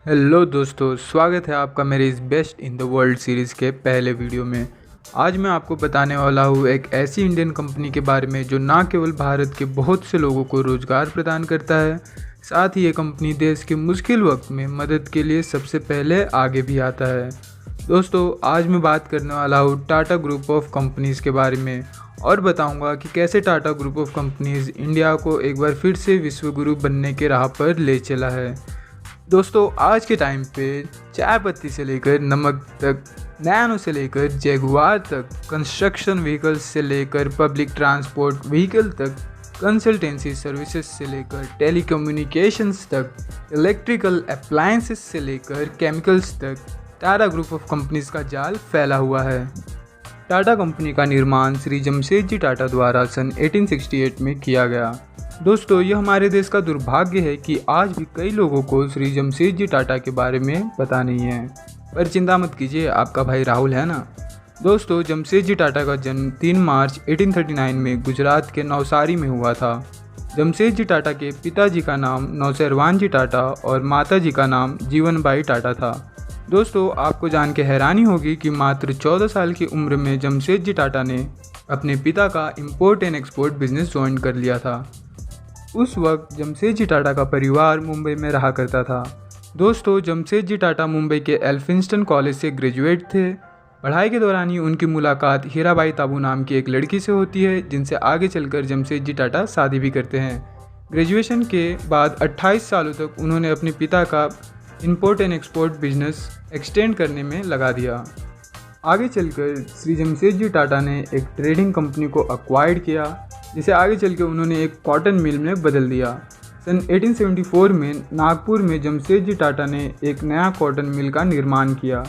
Hello दोस्तों, स्वागत है आपका मेरे इस best in the world series के पहले वीडियो में। आज मैं आपको बताने वाला हूँ एक ऐसी इंडियन कंपनी के बारे में जो ना केवल भारत के बहुत से लोगों को रोज़गार प्रदान करता है, साथ ही ये कंपनी देश के मुश्किल वक्त में मदद के लिए सबसे पहले आगे भी आता है। दोस्तों, आज मैं बात करने वाला हूँ टाटा ग्रुप ऑफ कंपनीज़ के बारे में और बताऊंगा कि कैसे Tata group of companies India को एक बार फिर से विश्वगुरु बनने के राह पर ले चला है। दोस्तों, आज के टाइम पे चाय पत्ती से लेकर नमक तक, नैनो से लेकर जैगुआर तक, कंस्ट्रक्शन व्हीकल्स से लेकर पब्लिक ट्रांसपोर्ट व्हीकल तक, कंसल्टेंसी सर्विसेज से लेकर टेलीकम्युनिकेशंस तक, इलेक्ट्रिकल अप्लायंसेस से लेकर केमिकल्स तक, टाटा ग्रुप ऑफ कंपनीज का जाल फैला हुआ है। टाटा कंपनी का निर्माण श्री जमशेदजी टाटा द्वारा सन 1868 में किया गया। दोस्तों, यह हमारे देश का दुर्भाग्य है कि आज भी कई लोगों को श्री जमशेदजी टाटा के बारे में पता नहीं है, पर चिंता मत कीजिए, आपका भाई राहुल है ना। दोस्तों, जमशेदजी टाटा का जन्म 3 मार्च 1839 में गुजरात के नवसारी में हुआ था। जमशेदजी टाटा के पिताजी का नाम नौशेरवानजी टाटा और माताजी का नाम जीवनबाई टाटा था। दोस्तों, आपको जान के हैरानी होगी कि मात्र 14 साल की उम्र में जमशेदजी टाटा ने अपने पिता का import and export business join कर लिया था। उस वक्त जमशेदजी टाटा का परिवार मुंबई में रहा करता था। दोस्तों, जमशेदजी टाटा मुंबई के एल्फिंस्टन कॉलेज से ग्रेजुएट थे। पढ़ाई के दौरान ही उनकी मुलाकात हीराबाई ताबू नाम की एक लड़की से होती है, जिनसे आगे चलकर जमशेदजी टाटा शादी भी करते हैं। ग्रेजुएशन के बाद 28 सालों तक उन्होंने अपने पिता का import and export business extend करने में लगा दिया। आगे चलकर श्री जमशेदजी टाटा ने एक ट्रेडिंग कंपनी को अक्वायर्ड किया, जिसे आगे चल के उन्होंने एक कॉटन मिल में बदल दिया। सन 1874 में नागपुर में जमशेदजी टाटा ने एक नया कॉटन मिल का निर्माण किया।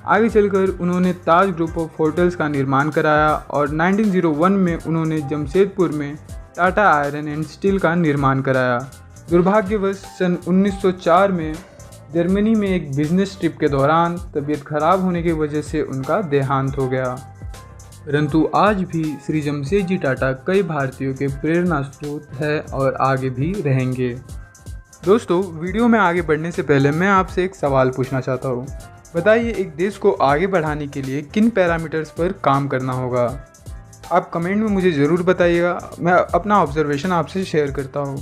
आगे चलकर उन्होंने ताज ग्रुप ऑफ होटल्स का निर्माण कराया और 1901 में उन्होंने जमशेदपुर में टाटा आयरन एंड स्टील का निर्माण कराया। दुर्भाग्यवश सन 1904 में जर्मनी में एक बिजनेस ट्रिप के दौरान तबीयत खराब होने की वजह से उनका देहांत हो गया। परंतु आज भी श्री जमशेदजी टाटा कई भारतीयों के प्रेरणा स्रोत है और आगे भी रहेंगे। दोस्तों, वीडियो में आगे बढ़ने से पहले मैं आपसे एक सवाल पूछना चाहता हूँ। बताइए, एक देश को आगे बढ़ाने के लिए किन पैरामीटर्स पर काम करना होगा? आप कमेंट में मुझे ज़रूर बताइएगा, मैं अपना ऑब्जर्वेशन आपसे शेयर करता हूँ।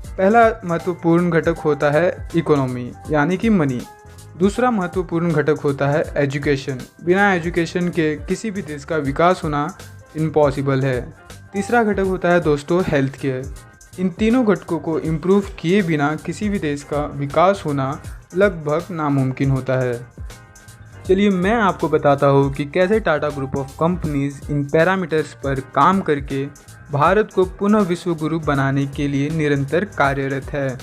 पहला महत्वपूर्ण घटक होता है इकोनॉमी, यानी कि मनी। दूसरा महत्वपूर्ण घटक होता है एजुकेशन। बिना एजुकेशन के किसी भी देश का विकास होना इम्पॉसिबल है। तीसरा घटक होता है दोस्तों हेल्थ केयर। इन तीनों घटकों को इम्प्रूव किए बिना किसी भी देश का विकास होना लगभग नामुमकिन होता है। चलिए मैं आपको बताता हूँ कि कैसे Tata group of companies in parameters पर काम करके भारत को पुनः विश्वगुरु बनाने के लिए निरंतर कार्यरत है।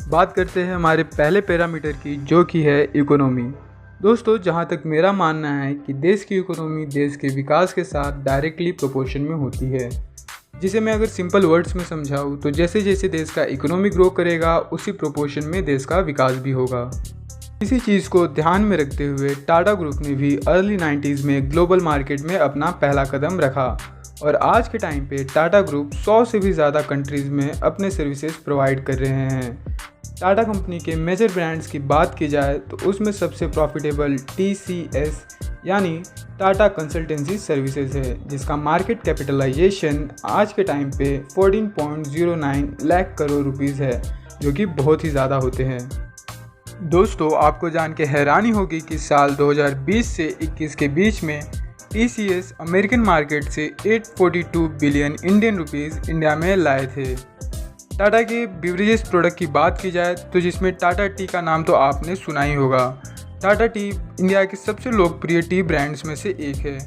बात करते हैं हमारे पहले पैरामीटर की, जो कि है इकोनॉमी। दोस्तों, जहां तक मेरा मानना है कि देश की इकोनॉमी देश के विकास के साथ डायरेक्टली प्रोपोर्शन में होती है। जिसे मैं अगर सिंपल वर्ड्स में समझाऊं तो जैसे जैसे देश का इकोनॉमी ग्रो करेगा, उसी प्रोपोर्शन में देश का विकास भी होगा। इसी चीज़ को ध्यान में रखते हुए टाटा ग्रुप ने भी अर्ली 90s में ग्लोबल मार्केट में अपना पहला कदम रखा और आज के टाइम पे टाटा ग्रुप 100 से भी ज़्यादा कंट्रीज़ में अपने सर्विसेज प्रोवाइड कर रहे हैं। टाटा कंपनी के मेजर ब्रांड्स की बात की जाए तो उसमें सबसे प्रॉफिटेबल TCS यानी टाटा कंसल्टेंसी सर्विसेज है, जिसका मार्केट कैपिटलाइजेशन आज के टाइम पे 14.09 लाख करोड़ रुपीज़ है, जो कि बहुत ही ज़्यादा होते हैं। दोस्तों, आपको जान के हैरानी होगी कि साल 2020 से 21 के बीच में TCS अमेरिकन मार्केट से 842 बिलियन इंडियन रुपीज़ इंडिया में लाए थे। टाटा के बिवरेजेस प्रोडक्ट की बात की जाए तो जिसमें टाटा टी का नाम तो आपने सुना ही होगा। टाटा टी इंडिया के सबसे लोकप्रिय टी ब्रांड्स में से एक है।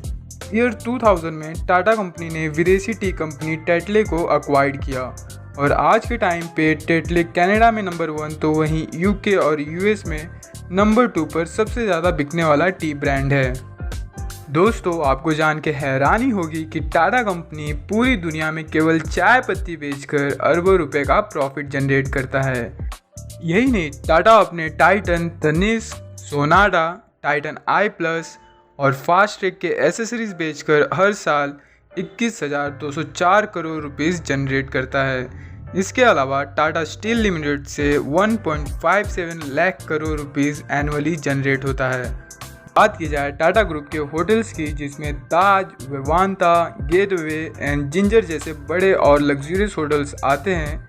ईयर 2000 में टाटा कंपनी ने विदेशी टी कंपनी टेटले को अक्वायर्ड किया और आज के टाइम पे टेटले कनाडा में नंबर 1 तो वहीं UK और US में नंबर 2 पर सबसे ज़्यादा बिकने वाला टी ब्रांड है। दोस्तों, आपको जान के हैरानी होगी कि टाटा कंपनी पूरी दुनिया में केवल चाय पत्ती बेचकर अरबों रुपए का प्रॉफिट जनरेट करता है। यही नहीं, टाटा अपने Titan, Tanishq, Sonada, Titan i+ और फास्ट ट्रैक के एसेसरीज बेचकर हर साल 21,204 करोड़ रुपीस जनरेट करता है। इसके अलावा टाटा स्टील लिमिटेड से 1.57 lakh crore rupees annually generate होता है। बात की जाए टाटा ग्रुप के होटल्स की, जिसमें ताज, वेवांता, गेटवे एंड जिंजर जैसे बड़े और लग्जरियस होटल्स आते हैं।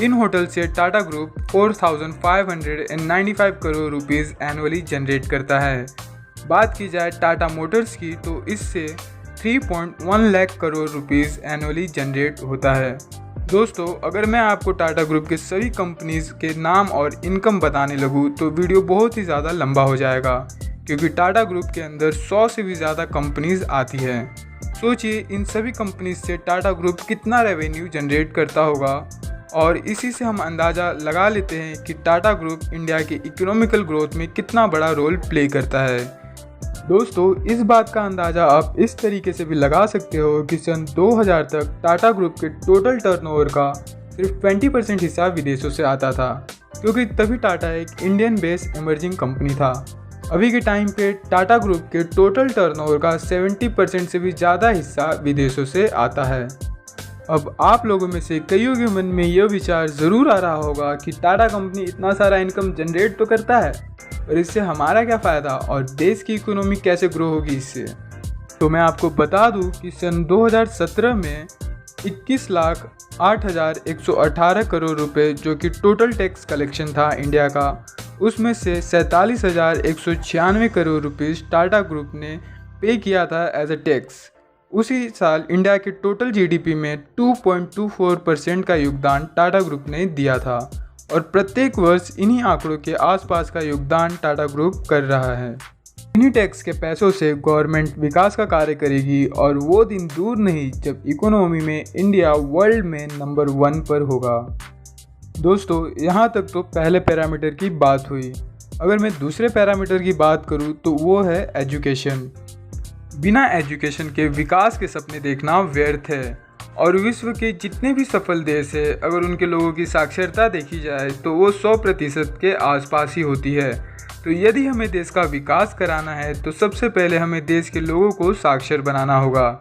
इन होटल से Tata group 4,595 crore rupees annually generate करता है। बात की जाए टाटा मोटर्स की, तो इससे 3.1 lakh crore rupees annually generate होता है। दोस्तों, अगर मैं आपको टाटा ग्रुप के सभी कंपनीज के नाम और इनकम बताने लगूँ तो वीडियो बहुत ही ज़्यादा लंबा हो जाएगा, क्योंकि टाटा ग्रुप के अंदर 100 से भी ज़्यादा कंपनीज आती है। सोचिए इन सभी कंपनीज से टाटा ग्रुप कितना रेवेन्यू जनरेट करता होगा, और इसी से हम अंदाज़ा लगा लेते हैं कि टाटा ग्रुप इंडिया के इकोनॉमिकल ग्रोथ में कितना बड़ा रोल प्ले करता है। दोस्तों, इस बात का अंदाज़ा आप इस तरीके से भी लगा सकते हो कि सन 2000 तक टाटा ग्रुप के टोटल टर्नओवर का सिर्फ 20% हिस्सा विदेशों से आता था, क्योंकि तभी टाटा एक इंडियन बेस्ड इमर्जिंग कंपनी था। अभी के टाइम पे टाटा ग्रुप के टोटल टर्नओवर का 70% से भी ज़्यादा हिस्सा विदेशों से आता है। अब आप लोगों में से कईयों के मन में यह विचार ज़रूर आ रहा होगा कि टाटा कंपनी इतना सारा इनकम जनरेट तो करता है, और इससे हमारा क्या फ़ायदा और देश की इकोनॉमी कैसे ग्रो होगी इससे। तो मैं आपको बता दूं कि सन 2017 में 21,08,118 करोड़ रुपए, जो कि टोटल टैक्स कलेक्शन था इंडिया का, उसमें से 47,196 करोड़ रुपीस टाटा ग्रुप ने पे किया था एज अ टैक्स। उसी साल इंडिया के टोटल जीडीपी में 2.24% का योगदान टाटा ग्रुप ने दिया था, और प्रत्येक वर्ष इन्हीं आंकड़ों के आसपास का योगदान टाटा ग्रुप कर रहा है। इन्हीं टैक्स के पैसों से गवर्नमेंट विकास का कार्य करेगी, और वो दिन दूर नहीं जब इकोनॉमी में इंडिया वर्ल्ड में नंबर 1 पर होगा। दोस्तों, यहाँ तक तो पहले पैरामीटर की बात हुई। अगर मैं दूसरे पैरामीटर की बात करूँ तो वो है एजुकेशन। बिना एजुकेशन के विकास के सपने देखना व्यर्थ है, और विश्व के जितने भी सफल देश है, अगर उनके लोगों की साक्षरता देखी जाए तो वो 100% के आसपास ही होती है। तो यदि हमें देश का विकास कराना है तो सबसे पहले हमें देश के लोगों को साक्षर बनाना होगा।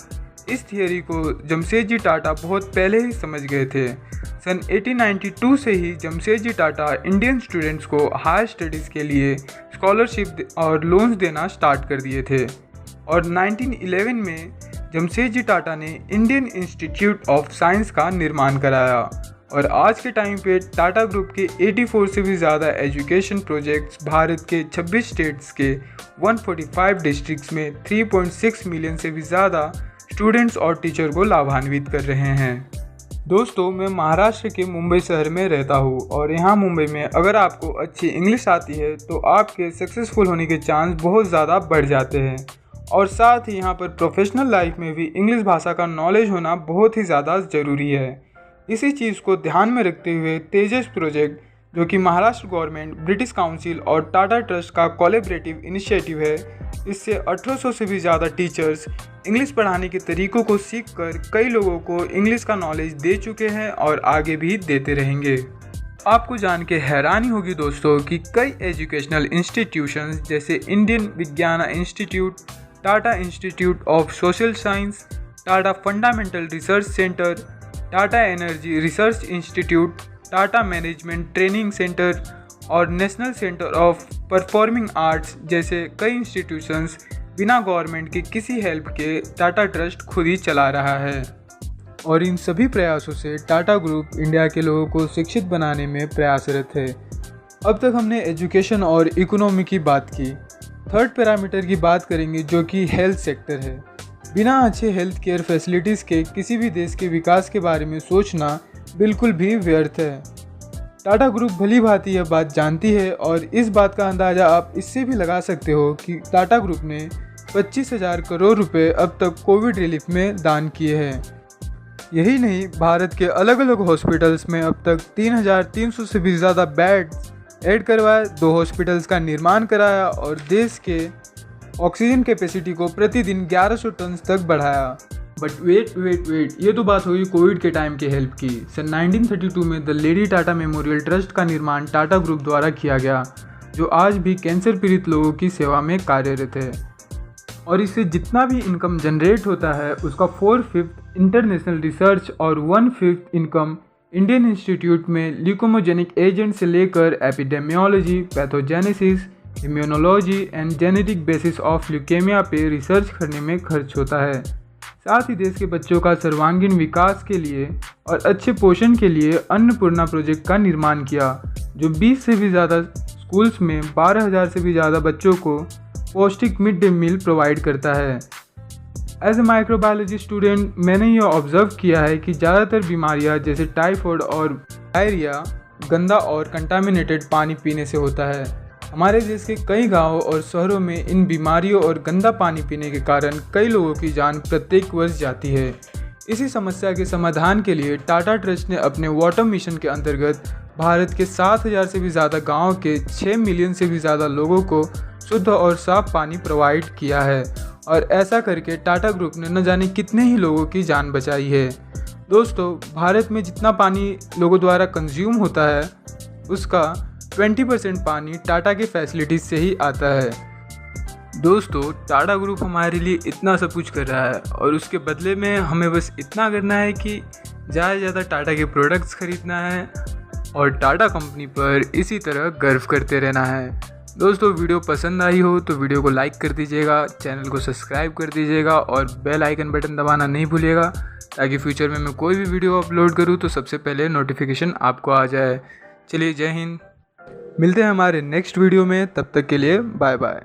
इस थियोरी को जमशेदजी टाटा बहुत पहले ही समझ गए थे। सन 1892 से ही जमशेदजी टाटा इंडियन स्टूडेंट्स को हायर स्टडीज़ के लिए स्कॉलरशिप और लोन्स देना स्टार्ट कर दिए थे, और 1911 में जमशेदजी टाटा ने इंडियन इंस्टीट्यूट ऑफ साइंस का निर्माण कराया, और आज के टाइम पे टाटा ग्रुप के 84 से भी ज़्यादा एजुकेशन प्रोजेक्ट्स भारत के 26 स्टेट्स के 145 डिस्ट्रिक्ट्स में 3.6 मिलियन से भी ज़्यादा स्टूडेंट्स और टीचर को लाभान्वित कर रहे हैं। दोस्तों, मैं महाराष्ट्र के मुंबई शहर में रहता हूँ, और यहाँ मुंबई में अगर आपको अच्छी इंग्लिश आती है तो आपके सक्सेसफुल होने के चांस बहुत ज़्यादा बढ़ जाते हैं, और साथ ही यहाँ पर प्रोफेशनल लाइफ में भी इंग्लिश भाषा का नॉलेज होना बहुत ही ज़्यादा ज़रूरी है। इसी चीज़ को ध्यान में रखते हुए तेजस प्रोजेक्ट, जो कि महाराष्ट्र गवर्नमेंट, ब्रिटिश काउंसिल और टाटा ट्रस्ट का कोलैबोरेटिव इनिशिएटिव है, इससे 1800 से भी ज़्यादा टीचर्स इंग्लिश पढ़ाने के तरीक़ों को सीखकर कई लोगों को इंग्लिश का नॉलेज दे चुके हैं और आगे भी देते रहेंगे। आपको जान के हैरानी होगी दोस्तों कि कई एजुकेशनल इंस्टीट्यूशंस जैसे इंडियन विज्ञान institute, Tata institute of social science, Tata fundamental research centre, Tata energy research institute, Tata management training centre और national centre of performing arts जैसे कई इंस्टीट्यूशंस बिना गवर्नमेंट की किसी हेल्प के टाटा ट्रस्ट खुद ही चला रहा है, और इन सभी प्रयासों से टाटा ग्रुप इंडिया के लोगों को शिक्षित बनाने में प्रयासरत है। अब तक हमने एजुकेशन और इकोनॉमी की बात की। थर्ड पैरामीटर की बात करेंगे, जो कि हेल्थ सेक्टर है। बिना अच्छे हेल्थ केयर फैसिलिटीज़ के किसी भी देश के विकास के बारे में सोचना बिल्कुल भी व्यर्थ है। टाटा ग्रुप भली भांति यह बात जानती है, और इस बात का अंदाज़ा आप इससे भी लगा सकते हो कि टाटा ग्रुप ने 25,000 करोड़ रुपए अब तक कोविड रिलीफ में दान किए हैं। यही नहीं, भारत के अलग अलग हॉस्पिटल्स में अब तक 3,300 से भी ज़्यादा बेड्स ऐड करवाए, 2 हॉस्पिटल्स का निर्माण कराया, और देश के ऑक्सीजन कैपेसिटी को प्रतिदिन 1100 टन तक बढ़ाया। बट वेट, ये तो बात हुई कोविड के टाइम के हेल्प की। सन 1932 में the lady Tata memorial trust का निर्माण टाटा ग्रुप द्वारा किया गया, जो आज भी कैंसर पीड़ित लोगों की सेवा में कार्यरत है, और इससे जितना भी इनकम जनरेट होता है उसका 4/5 इंटरनेशनल रिसर्च और 1/5 इनकम इंडियन इंस्टीट्यूट में ल्यूकोमोजेनिक एजेंट से लेकर epidemiology, pathogenesis, immunology and genetic basis of leukaemia पे रिसर्च करने में खर्च होता है। साथ ही देश के बच्चों का सर्वांगीण विकास के लिए और अच्छे पोषण के लिए अन्नपूर्णा प्रोजेक्ट का निर्माण किया, जो 20 से भी ज़्यादा स्कूल्स में 12,000 से भी ज़्यादा बच्चों को पौष्टिक मिड डे मील प्रोवाइड करता है। एज ए माइक्रोबायोलॉजी स्टूडेंट मैंने ये ऑब्जर्व किया है कि ज़्यादातर बीमारियां जैसे टाइफाइड और डायरिया गंदा और कंटामिनेटेड पानी पीने से होता है। हमारे देश के कई गांवों और शहरों में इन बीमारियों और गंदा पानी पीने के कारण कई लोगों की जान प्रत्येक वर्ष जाती है। इसी समस्या के समाधान के लिए टाटा ट्रस्ट ने अपने वाटर मिशन के अंतर्गत भारत के 7,000 से भी ज़्यादा गाँव के 6 मिलियन से भी ज़्यादा लोगों को शुद्ध और साफ पानी प्रोवाइड किया है और ऐसा करके टाटा ग्रुप ने न जाने कितने ही लोगों की जान बचाई है। दोस्तों, भारत में जितना पानी लोगों द्वारा कंज्यूम होता है उसका 20% पानी टाटा के फैसिलिटीज़ से ही आता है। दोस्तों, टाटा ग्रुप हमारे लिए इतना सब कुछ कर रहा है और उसके बदले में हमें बस इतना करना है कि ज़्यादा से ज़्यादा टाटा के प्रोडक्ट्स खरीदना है और टाटा कंपनी पर इसी तरह गर्व करते रहना है। दोस्तों, वीडियो पसंद आई हो तो वीडियो को लाइक कर दीजिएगा, चैनल को सब्सक्राइब कर दीजिएगा और बेल आइकन बटन दबाना नहीं भूलिएगा, ताकि फ्यूचर में मैं कोई भी वीडियो अपलोड करूं तो सबसे पहले नोटिफिकेशन आपको आ जाए। चलिए, जय हिंद। मिलते हैं हमारे नेक्स्ट वीडियो में, तब तक के लिए बाय बाय।